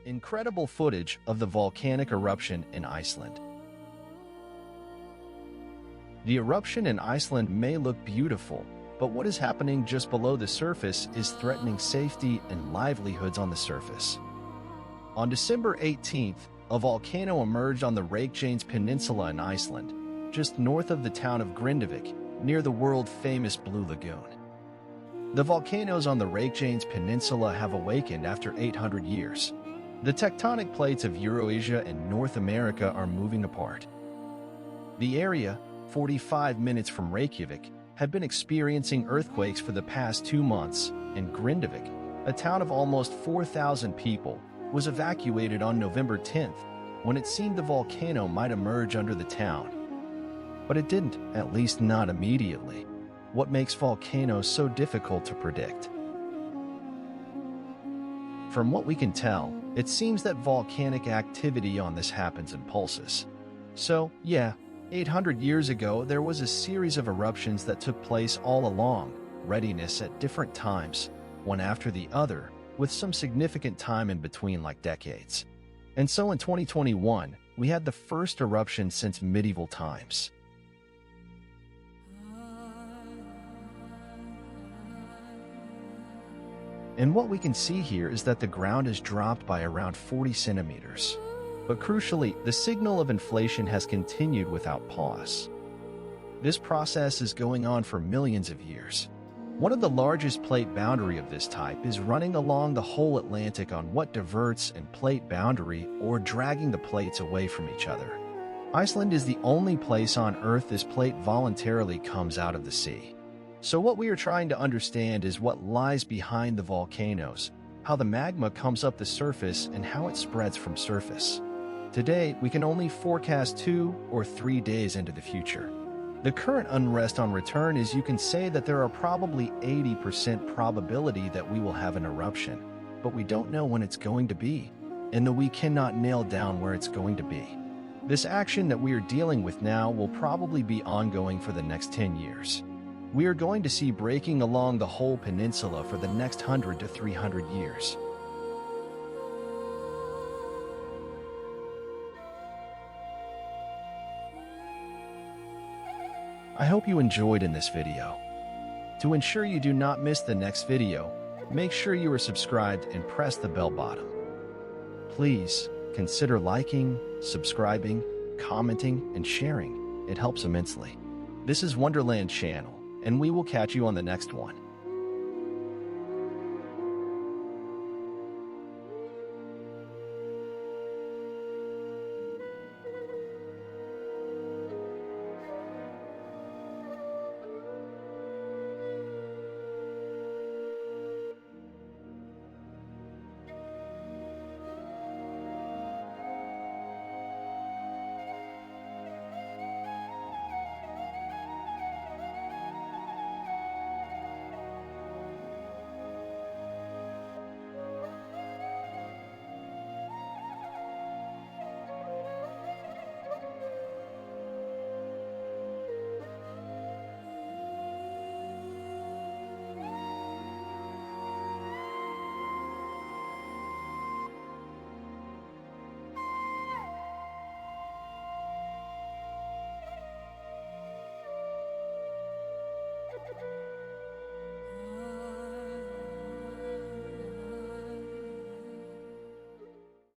Incredible footage of the volcanic eruption in Iceland. The eruption in Iceland may look beautiful, but what is happening just below the surface is threatening safety and livelihoods on the surface. On December 18th, a volcano emerged on the Reykjanes Peninsula in Iceland, just north of the town of Grindavik, near the world-famous Blue Lagoon. The volcanoes on the Reykjanes Peninsula have awakened after 800 years. The tectonic plates of Eurasia and North America are moving apart. The area, 45 minutes from Reykjavik, had been experiencing earthquakes for the past 2 months, and Grindavik, a town of almost 4,000 people, was evacuated on November 10th, when it seemed the volcano might emerge under the town. But it didn't, at least not immediately. What makes volcanoes so difficult to predict? From what we can tell, it seems that volcanic activity on this happens in pulses. So, yeah, 800 years ago there was a series of eruptions that took place all along, readiness at different times, one after the other, with some significant time in between like decades. And so in 2021, we had the first eruption since medieval times. And what we can see here is that the ground has dropped by around 40 centimeters. But crucially, the signal of inflation has continued without pause. This process is going on for millions of years. One of the largest plate boundary of this type is running along the whole Atlantic on what diverts and plate boundary or dragging the plates away from each other. Iceland is the only place on Earth this plate voluntarily comes out of the sea. So what we are trying to understand is what lies behind the volcanoes, how the magma comes up the surface, and how it spreads from surface. Today, we can only forecast 2 or 3 days into the future. The current unrest on return is you can say that there are probably 80% probability that we will have an eruption, but we don't know when it's going to be, and that we cannot nail down where it's going to be. This action that we are dealing with now will probably be ongoing for the next 10 years. We are going to see breaking along the whole peninsula for the next 100 to 300 years. I hope you enjoyed in this video. To ensure you do not miss the next video, make sure you are subscribed and press the bell button. Please consider liking, subscribing, commenting, and sharing. It helps immensely. This is Wonderland Channel, and we will catch you on the next one.